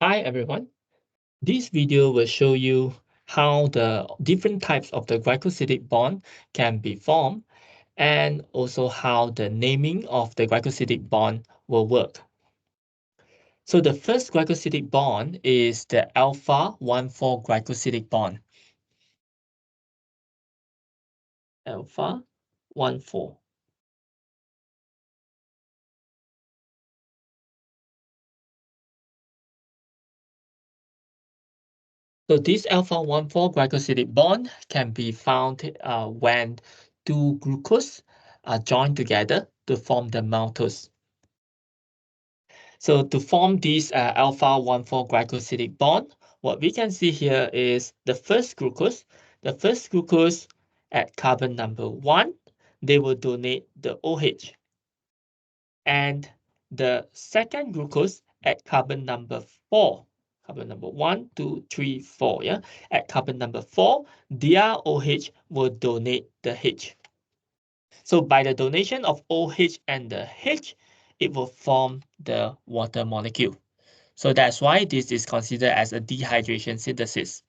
Hi everyone. This video will show you how the different types of the glycosidic bond can be formed and also how the naming of the glycosidic bond will work. So the first glycosidic bond is the alpha 1,4 glycosidic bond. Alpha 1,4. So this alpha 1,4 glycosidic bond can be found when two glucose are joined together to form the maltose. So to form this alpha 1,4 glycosidic bond, what we can see here is the first glucose. The first glucose at carbon number 1, they will donate the OH. And the second glucose at carbon number 4, carbon number 1, 2, 3, 4, yeah? At carbon number 4, their OH will donate the H. So by the donation of OH and the H, it will form the water molecule. So that's why this is considered as a dehydration synthesis.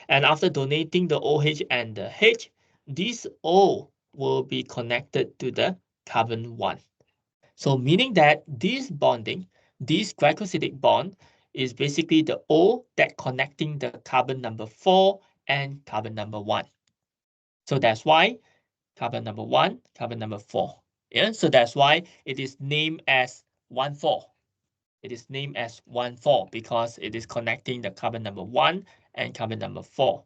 And after donating the OH and the H, this O will be connected to the carbon 1. So meaning that this bonding, this glycosidic bond, is basically the O that connecting the carbon number 4 and carbon number 1. So that's why carbon number 1, carbon number 4. Yeah, so that's why it is named as 1,4. It is named as 1,4 because it is connecting the carbon number 1 and carbon number 4.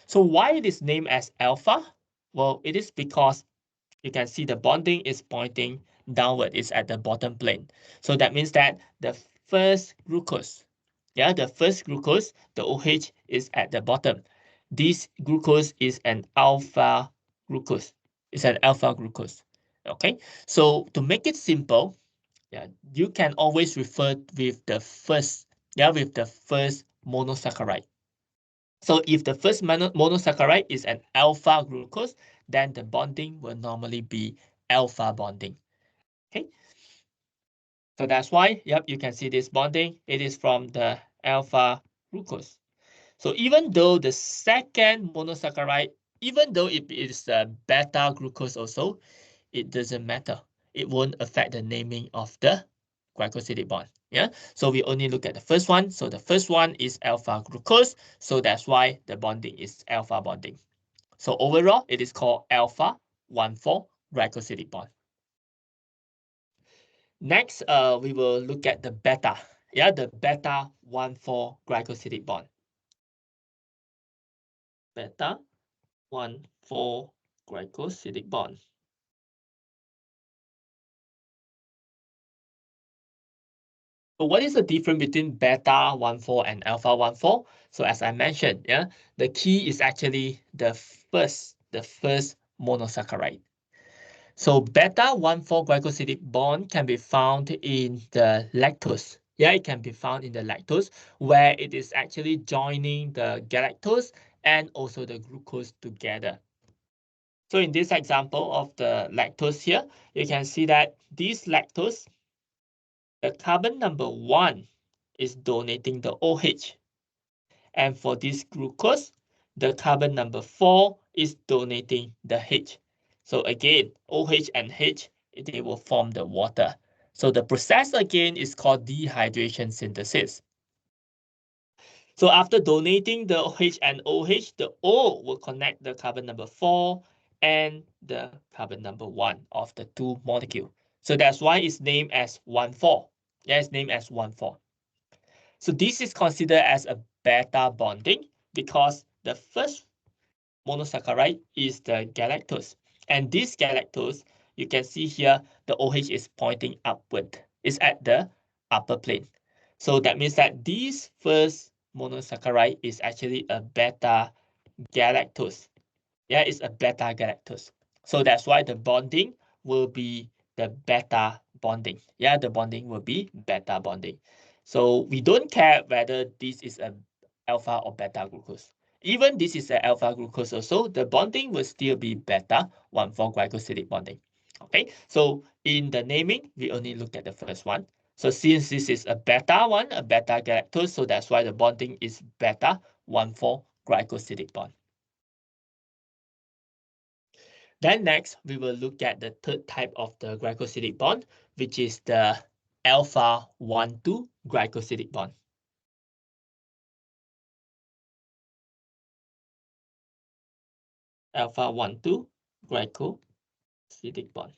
So why it is named as alpha? Well, it is because you can see the bonding is pointing downward, it's at the bottom plane. So that means that the first glucose, the first glucose, the OH is at the bottom. This glucose is an alpha glucose. It's an alpha glucose. Okay, so to make it simple, you can always refer with the first, with the first monosaccharide. So if the first monosaccharide is an alpha glucose, then the bonding will normally be alpha bonding. Okay. So that's why, you can see this bonding. It is from the alpha glucose. So even though the second monosaccharide, even though it is a beta glucose also, it doesn't matter. It won't affect the naming of the glycosidic bond. Yeah. So we only look at the first one. So the first one is alpha glucose. So that's why the bonding is alpha bonding. So overall, it is called alpha 1,4 glycosidic bond. Next, we will look at the beta. Yeah, the beta 1,4 glycosidic bond. Beta 1,4 glycosidic bond. So what is the difference between beta 1,4 and alpha 1,4? So as I mentioned, the key is actually the first monosaccharide. So beta 1,4 glycosidic bond can be found in the lactose. Yeah, it can be found in the lactose where it is actually joining the galactose and also the glucose together. So in this example of the lactose here, you can see that this lactose, the carbon number 1 is donating the OH. And for this glucose, the carbon number 4 is donating the H. So again, OH and H, they will form the water. So the process again is called dehydration synthesis. So after donating the OH and OH, the O will connect the carbon number 4 and the carbon number 1 of the two molecules. So that's why it's named as 1,4. Yeah, it's named as 1,4. So this is considered as a beta bonding because the first monosaccharide is the galactose. And this galactose, you can see here, the OH is pointing upward. It's at the upper plane. So that means that this first monosaccharide is actually a beta galactose. Yeah, it's a beta galactose. So that's why the bonding will be the beta bonding. Yeah, the bonding will be beta bonding. So we don't care whether this is a alpha or beta glucose. Even this is an alpha glucose also, the bonding will still be beta 1,4 glycosidic bonding. Okay, so in the naming, we only look at the first one. So since this is a beta one, a beta galactose, so that's why the bonding is beta 1,4 glycosidic bond. Then next, we will look at the third type of the glycosidic bond, which is the alpha 1,2 glycosidic bond. Alpha 1,2 glycosidic bond.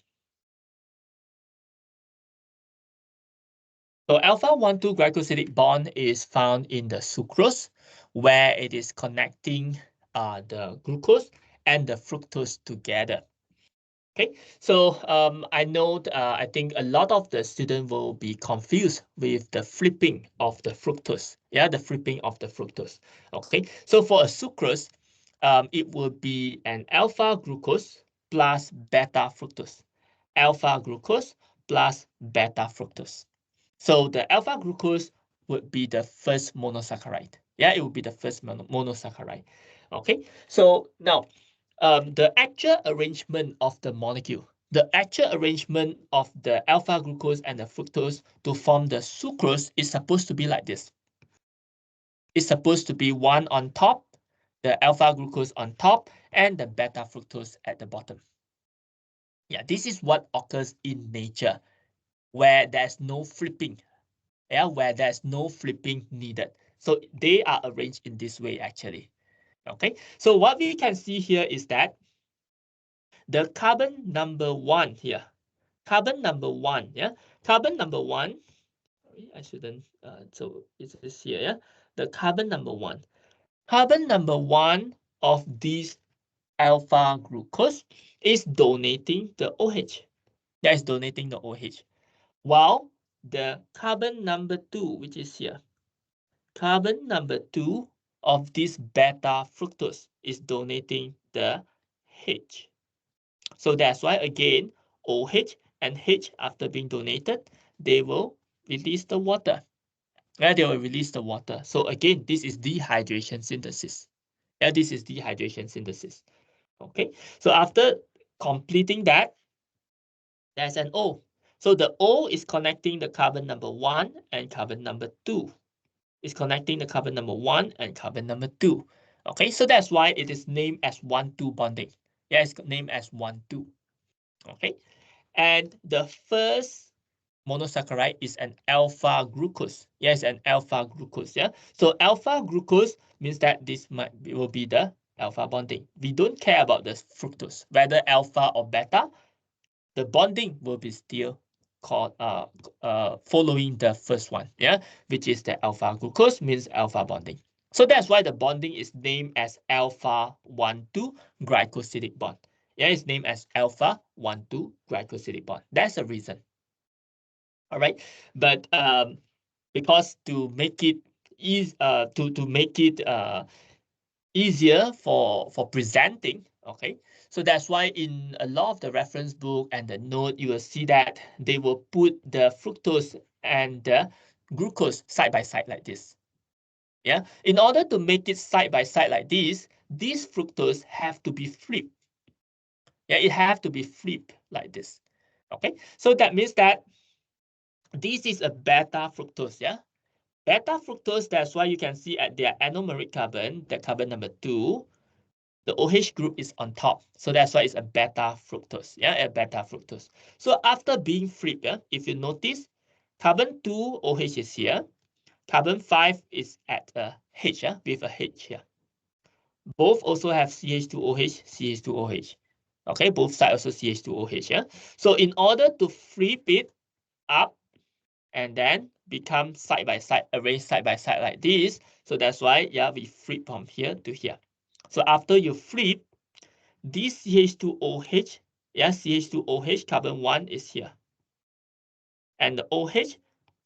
So alpha 1,2 glycosidic bond is found in the sucrose, where it is connecting the glucose and the fructose together. Okay, so I think a lot of the student will be confused with the flipping of the fructose. Yeah, the flipping of the fructose. Okay, so for a sucrose, it will be an alpha glucose plus beta fructose. Alpha glucose plus beta fructose. So the alpha glucose would be the first monosaccharide. Yeah, it would be the first monosaccharide. Okay, so now the actual arrangement of the molecule, the actual arrangement of the alpha glucose and the fructose to form the sucrose is supposed to be like this. It's supposed to be one on top, the alpha glucose on top, and the beta fructose at the bottom. Yeah, this is what occurs in nature, where there's no flipping. Yeah, where there's no flipping needed. So they are arranged in this way, actually. Okay, so what we can see here is that the carbon number one here, carbon number one, yeah, carbon number one, sorry, I shouldn't, so it is here, yeah, the carbon number one of this alpha glucose is donating the OH, that is donating the OH, while the carbon number two, which is here, carbon number two of this beta fructose is donating the H. So that's why, again, OH and H, after being donated, they will release the water. Yeah, they will release the water. So again, this is dehydration synthesis. Yeah, this is dehydration synthesis. Okay, so after completing that, there's an O. So the O is connecting the carbon number one and carbon number two. It's connecting the carbon number one and carbon number two. Okay, so that's why it is named as 1,2 bonding. Yeah, it's named as 1,2. Okay. And the first monosaccharide is an alpha glucose. Yes, an alpha glucose. Yeah. So alpha glucose means that will be the alpha bonding. We don't care about the fructose, whether alpha or beta. The bonding will be still called following the first one. Yeah, which is the alpha glucose means alpha bonding. So that's why the bonding is named as alpha 1,2 glycosidic bond. Yeah, it's named as alpha 1,2 glycosidic bond. That's the reason. All right, but because to make it easy, to make it easier for presenting, okay, so that's why in a lot of the reference book and the note, you will see that they will put the fructose and the glucose side by side like this. Yeah, in order to make it side by side like this, these fructose have to be flipped. Yeah, it have to be flipped like this. Okay, so that means that this is a beta fructose. Yeah, beta fructose, that's why you can see at their anomeric carbon, the carbon number two, the OH group is on top. So that's why it's a beta fructose. Yeah, a beta fructose. So after being flipped, yeah, if you notice, carbon 2 OH is here. Carbon 5 is at a H, yeah, with a H here. Both also have CH2OH, CH2OH. Okay, both sides also CH2OH, yeah. So in order to flip it up and then become side by side, arrange side by side like this. So that's why, yeah, we flip from here to here. So after you flip, this CH2OH, yeah, CH2OH, carbon 1 is here. And the OH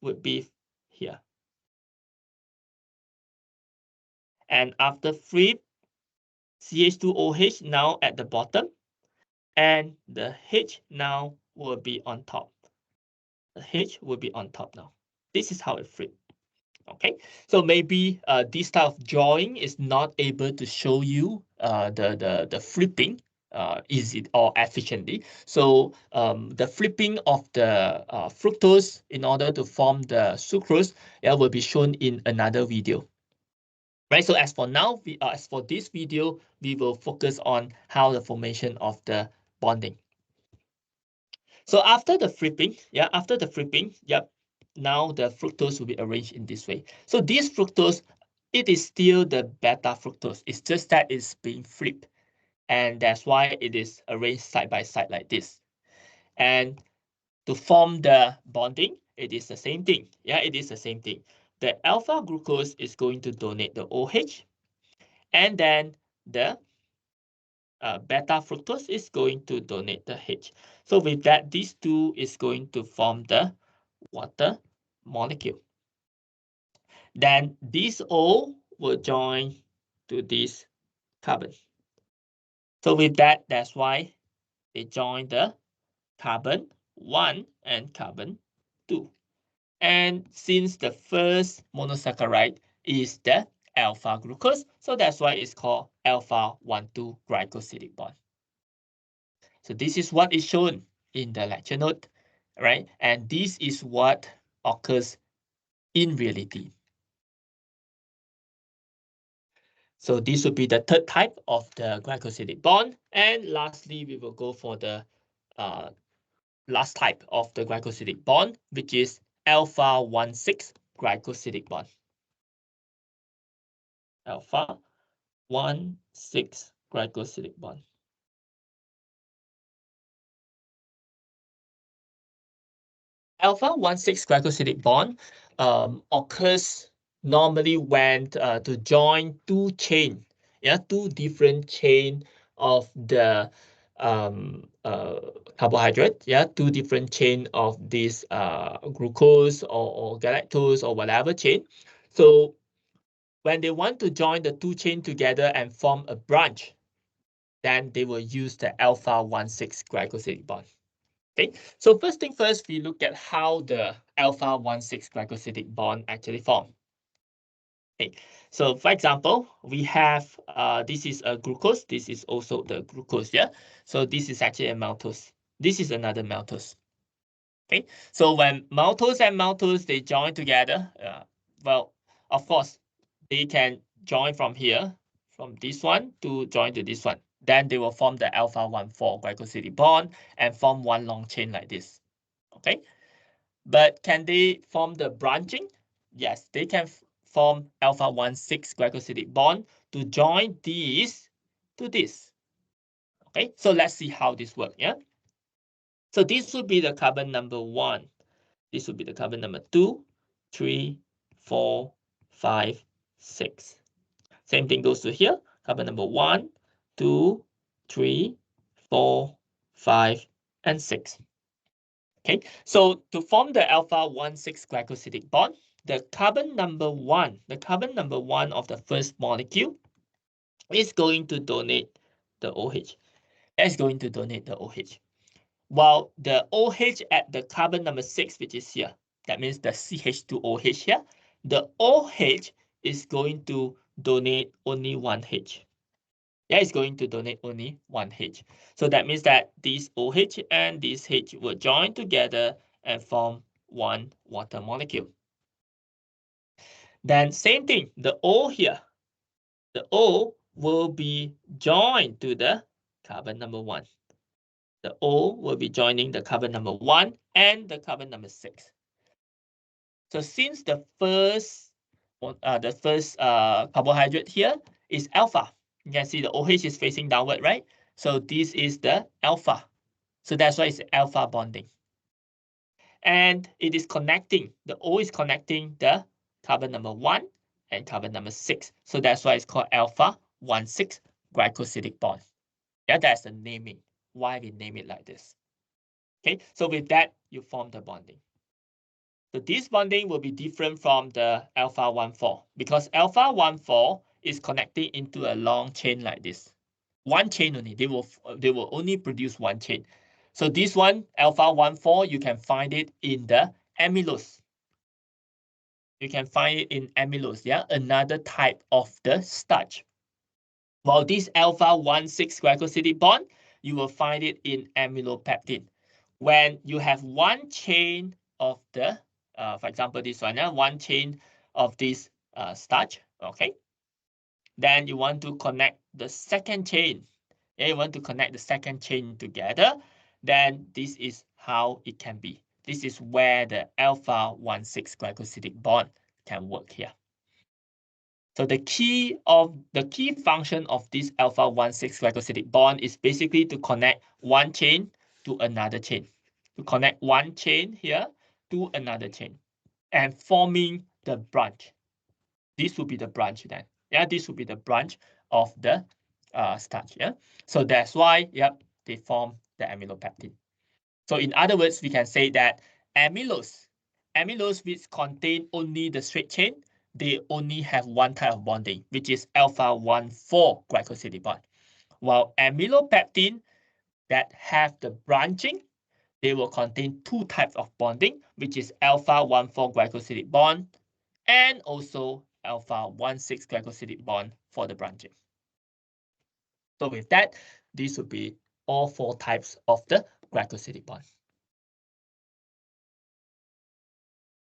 would be here. And after flip, CH2OH now at the bottom, and the H now will be on top. The H will be on top now. This is how it flips. Okay, so maybe this type of drawing is not able to show you the flipping easy or efficiently. So the flipping of the fructose in order to form the sucrose, will be shown in another video. Right, so as for now, as for this video, we will focus on how the formation of the bonding. So after the flipping, now the fructose will be arranged in this way. So this fructose, it is still the beta fructose. It's just that it's being flipped. And that's why it is arranged side by side like this. And to form the bonding, it is the same thing. Yeah, it is the same thing. The alpha glucose is going to donate the OH, and then the beta fructose is going to donate the H. So with that, these two is going to form the water molecule. Then this O will join to this carbon. So with that, that's why they join the carbon 1 and carbon 2. And since the first monosaccharide is the alpha glucose, so that's why it's called alpha 1,2 glycosidic bond. So this is what is shown in the lecture note, right? And this is what occurs in reality. So this would be the third type of the glycosidic bond. And lastly, we will go for the last type of the glycosidic bond, which is alpha 1,6 glycosidic bond. Alpha 1,6 glycosidic bond. Alpha 1,6 glycosidic bond occurs normally when to join two different chain of the carbohydrate, two different chain of this glucose or galactose or whatever chain. So when they want to join the two chain together and form a branch, then they will use the alpha 1,6 glycosidic bond. Okay, so first thing first, we look at how the alpha 1,6 glycosidic bond actually form. Okay, so for example, we have this is a glucose, this is also the glucose, yeah. So this is actually a maltose. This is another maltose. Okay, so when maltose and maltose they join together, well, of course, they can join from here, from this one to join to this one. Then they will form the alpha 1,4 glycosidic bond and form one long chain like this. Okay, but can they form the branching? Yes, they can form alpha 1,6 glycosidic bond to join these to this. Okay, so let's see how this works. Yeah, so this would be the carbon number 1. This would be the carbon number 2, 3, 4, 5, 6. Same thing goes to here. Carbon number 1, 2, 3, 4, 5, and 6. Okay, so to form the alpha 1,6 glycosidic bond, the carbon number 1 of the first molecule is going to donate the OH. It's going to donate the OH. While the OH at the carbon number 6, which is here, that means the CH2OH here, the OH is going to donate only one H. Yeah, it's going to donate only one H. So that means that this OH and this H will join together and form one water molecule. Then same thing, the O here, the O will be joined to the carbon number 1. The O will be joining the carbon number 1 and the carbon number 6. So since the first carbohydrate here is alpha, you can see the OH is facing downward, right? So this is the alpha. So that's why it's alpha bonding. And it is connecting, the O is connecting the carbon number 1 and carbon number 6. So that's why it's called alpha 1,6 glycosidic bond. Yeah, that's the naming, why we name it like this. Okay, so with that, you form the bonding. So this bonding will be different from the alpha 1,4 because alpha 1,4 is connecting into a long chain like this. One chain only, they will only produce one chain. So this one, alpha 1,4, you can find it in the amylose. You can find it in amylose, yeah, another type of the starch. While this alpha 1,6 glycosidic bond, you will find it in amylopectin. When you have one chain of the, for example, this one, one chain of this starch, okay? Then you want to connect the second chain. Yeah, you want to connect the second chain together. Then this is how it can be. This is where the alpha-1,6 glycosidic bond can work here. So the key function of this alpha-1,6 glycosidic bond is basically to connect one chain to another chain. To connect one chain here to another chain and forming the branch. This will be the branch then. Yeah, this will be the branch of the starch. Yeah, so that's why, yep, they form the amylopectin. So in other words, we can say that amylose which contain only the straight chain, they only have one type of bonding, which is alpha-1,4 glycosidic bond. While amylopectin that have the branching, they will contain two types of bonding, which is alpha-1,4 glycosidic bond and also alpha-1,6 glycosidic bond for the branching. So with that, these would be all four types of the glycosidic bond.